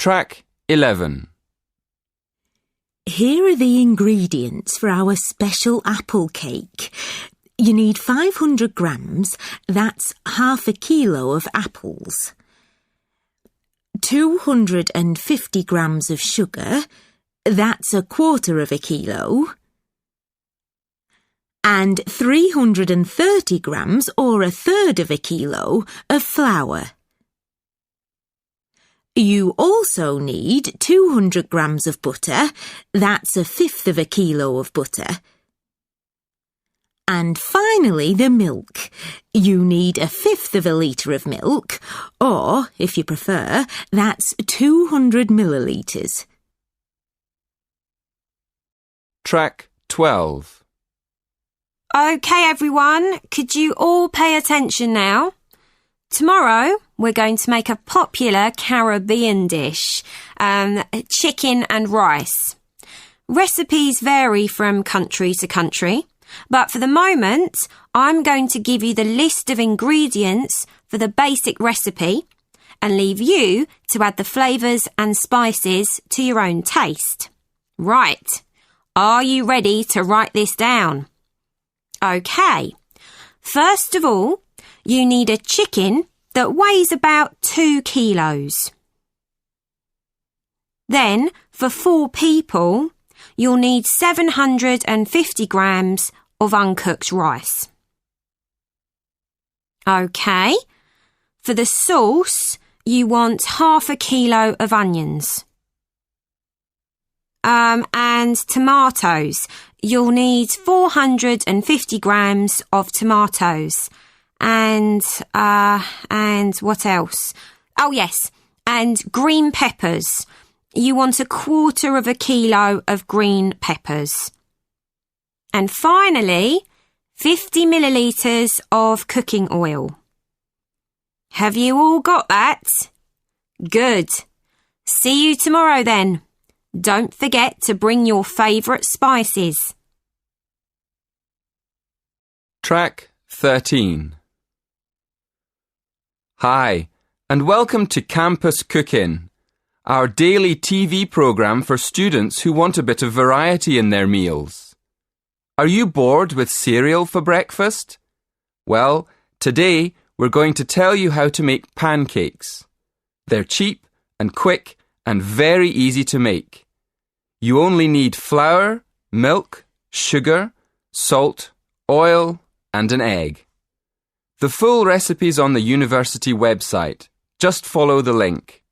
Track 11. Here are the ingredients for our special apple cake. You need 500 grams, that's half a kilo of apples. 250 grams of sugar, that's a quarter of a kilo. And 330 grams, or a third of a kilo, of flour. You also need 200 grams of butter, that's a fifth of a kilo of butter. And finally, the milk. You need a fifth of a litre of milk, or, if you prefer, that's 200 millilitres. Track 12. OK, everyone, could you all pay attention now? Tomorrow, we're going to make a popular Caribbean dish, chicken and rice. Recipes vary from country to country, but for the moment, I'm going to give you the list of ingredients for the basic recipe and leave you to add the flavours and spices to your own taste. Right, are you ready to write this down? OK, first of all, you need a chicken that weighs about 2 kilos. Then, for 4 people, you'll need 750 grams of uncooked rice. OK, for the sauce, you want half a kilo of onions. And tomatoes. You'll need 450 grams of tomatoes. And what else? Oh, yes, and green peppers. You want a quarter of a kilo of green peppers. And finally, 50 millilitres of cooking oil. Have you all got that? Good. See you tomorrow then. Don't forget to bring your favourite spices. Track 13. Hi, and welcome to Campus Cookin', our daily TV programme for students who want a bit of variety in their meals. Are you bored with cereal for breakfast? Well, today we're going to tell you how to make pancakes. They're cheap and quick and very easy to make. You only need flour, milk, sugar, salt, oil, and an egg. The full recipe's on the university website. Just follow the link.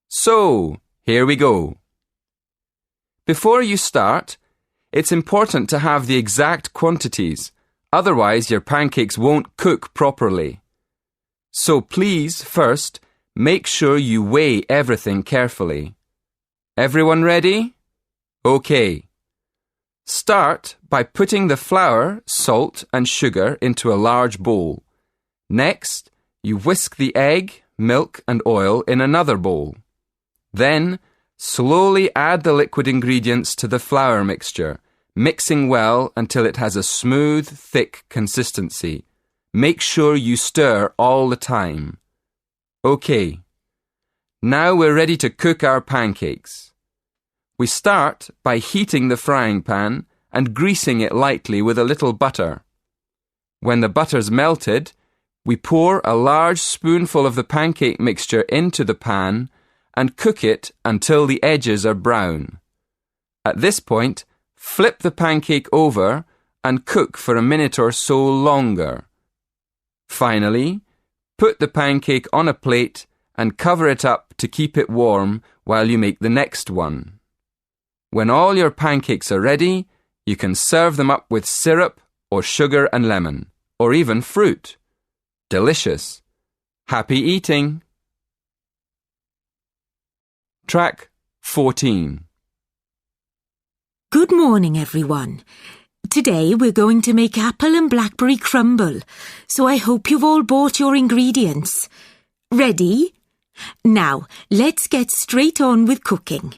So, here we go. Before you start, it's important to have the exact quantities, otherwise your pancakes won't cook properly. So please, first, make sure you weigh everything carefully. Everyone ready? OK. Start by putting the flour, salt and sugar into a large bowl. Next, you whisk the egg, milk and oil in another bowl. Then, slowly add the liquid ingredients to the flour mixture, mixing well until it has a smooth, thick consistency. Make sure you stir all the time. OK. Now we're ready to cook our pancakes. We start by heating the frying pan and greasing it lightly with a little butter. When the butter's melted, we pour a large spoonful of the pancake mixture into the pan and cook it until the edges are brown. At this point, flip the pancake over and cook for a minute or so longer. Finally, put the pancake on a plate and cover it up to keep it warm while you make the next one. When all your pancakes are ready, you can serve them up with syrup or sugar and lemon, or even fruit. Delicious. Happy eating. Track 14. Good morning, everyone. Today we're going to make apple and blackberry crumble, so I hope you've all bought your ingredients. Ready? Now, let's get straight on with cooking.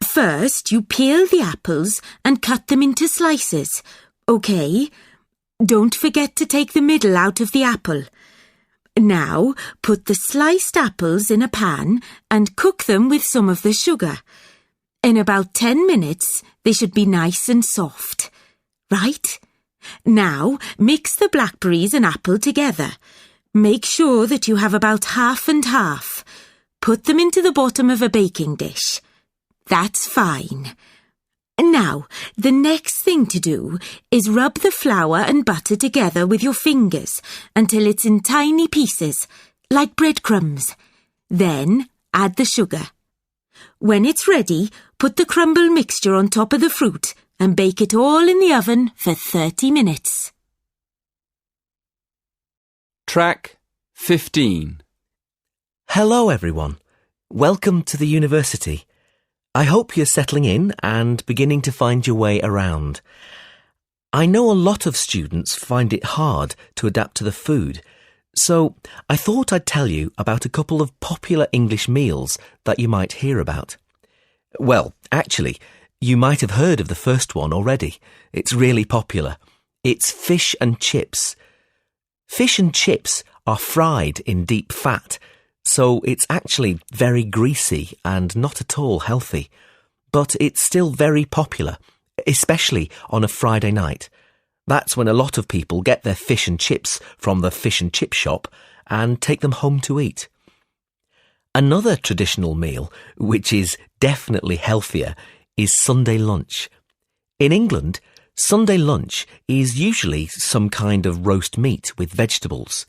First, you peel the apples and cut them into slices. OK? Don't forget to take the middle out of the apple. Now, put the sliced apples in a pan and cook them with some of the sugar. In about 10 minutes, they should be nice and soft. Right? Now, mix the blackberries and apple together. Make sure that you have about half and half. Put them into the bottom of a baking dish. That's fine. Now, the next thing to do is rub the flour and butter together with your fingers until it's in tiny pieces, like breadcrumbs. Then add the sugar. When it's ready, put the crumble mixture on top of the fruit and bake it all in the oven for 30 minutes. Track 15. Hello everyone. Welcome to the university. I hope you're settling in and beginning to find your way around. I know a lot of students find it hard to adapt to the food, so I thought I'd tell you about a couple of popular English meals that you might hear about. Well, actually, you might have heard of the first one already. It's really popular. It's fish and chips. Fish and chips are fried in deep fat, so it's actually very greasy and not at all healthy. But it's still very popular, especially on a Friday night. That's when a lot of people get their fish and chips from the fish and chip shop and take them home to eat. Another traditional meal, which is definitely healthier, is Sunday lunch. In England, Sunday lunch is usually some kind of roast meat with vegetables.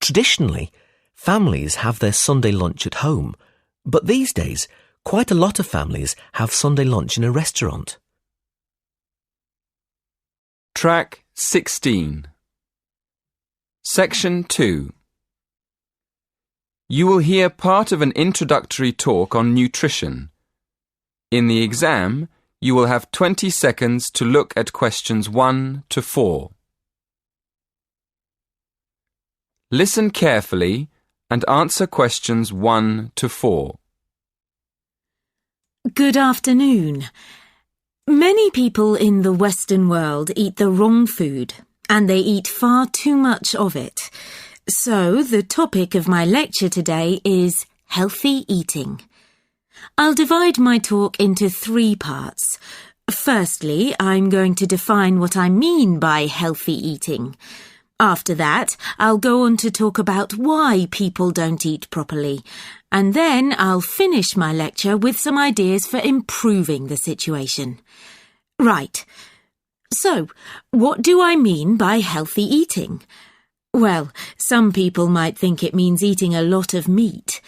Traditionally, families have their Sunday lunch at home, but these days, quite a lot of families have Sunday lunch in a restaurant. Track 16. Section 2. You will hear part of an introductory talk on nutrition. In the exam, you will have 20 seconds to look at questions 1 to 4. Listen carefully and answer questions 1 to 4. Good afternoon. Many people in the Western world eat the wrong food, and they eat far too much of it. So, the topic of my lecture today is healthy eating. I'll divide my talk into 3 parts. Firstly, I'm going to define what I mean by healthy eating. After that, I'll go on to talk about why people don't eat properly. And then I'll finish my lecture with some ideas for improving the situation. Right. So, what do I mean by healthy eating? Well, some people might think it means eating a lot of meat.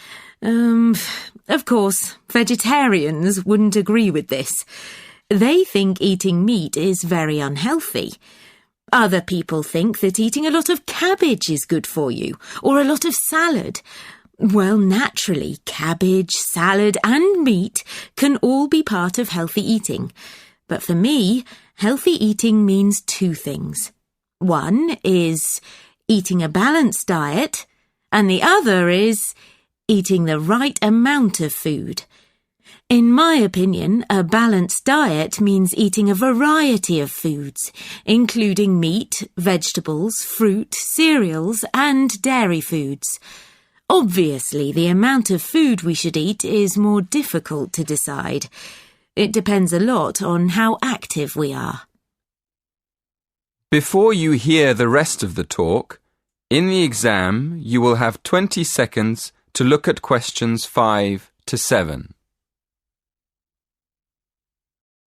Of course, vegetarians wouldn't agree with this. They think eating meat is very unhealthy. Other people think that eating a lot of cabbage is good for you, or a lot of salad. Well, naturally, cabbage, salad and meat can all be part of healthy eating. But for me, healthy eating means 2 things. One is eating a balanced diet, and the other is eating the right amount of food. In my opinion, a balanced diet means eating a variety of foods, including meat, vegetables, fruit, cereals, and dairy foods. Obviously, the amount of food we should eat is more difficult to decide. It depends a lot on how active we are. Before you hear the rest of the talk, in the exam you will have 20 seconds to look at questions 5 to 7.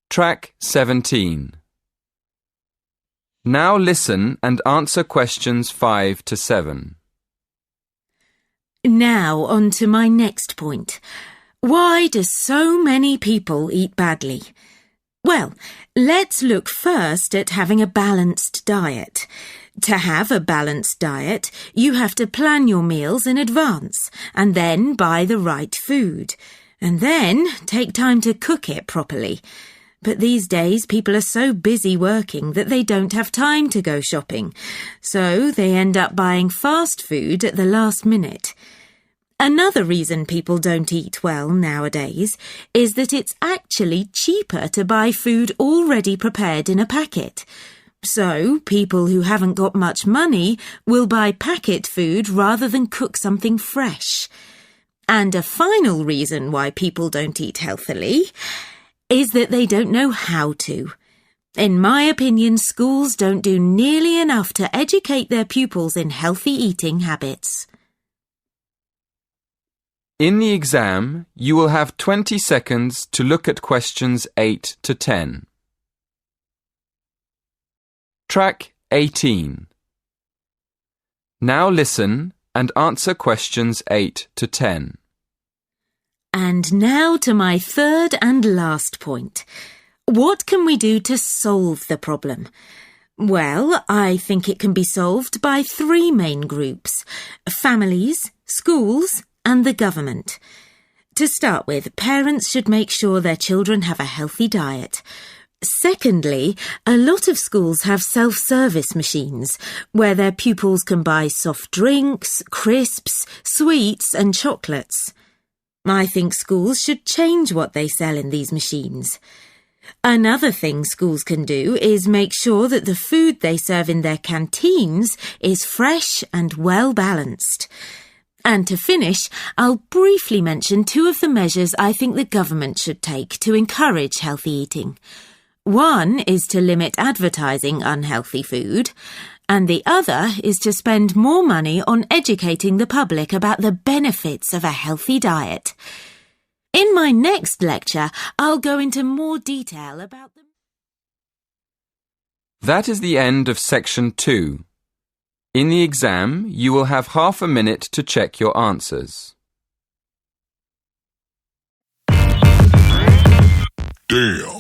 Track 17. Now listen and answer questions 5 to 7. Now on to my next point. Why do so many people eat badly? Well, let's look first at having a balanced diet. To have a balanced diet, you have to plan your meals in advance and then buy the right food. And then take time to cook it properly. But these days people are so busy working that they don't have time to go shopping. So they end up buying fast food at the last minute. Another reason people don't eat well nowadays is that it's actually cheaper to buy food already prepared in a packet. So, people who haven't got much money will buy packet food rather than cook something fresh. And a final reason why people don't eat healthily is that they don't know how to. In my opinion, schools don't do nearly enough to educate their pupils in healthy eating habits. In the exam, you will have 20 seconds to look at questions 8 to 10. Track 18. Now listen and answer questions 8 to 10. And now to my third and last point. What can we do to solve the problem? Well, I think it can be solved by three main groups: families, schools, and the government. To start with, parents should make sure their children have a healthy diet. Secondly, a lot of schools have self-service machines where their pupils can buy soft drinks, crisps, sweets and chocolates. I think schools should change what they sell in these machines. Another thing schools can do is make sure that the food they serve in their canteens is fresh and well balanced. And to finish, I'll briefly mention two of the measures I think the government should take to encourage healthy eating. One is to limit advertising unhealthy food, and the other is to spend more money on educating the public about the benefits of a healthy diet. In my next lecture, I'll go into more detail about them. That is the end of section 2. In the exam, you will have half a minute to check your answers. Damn.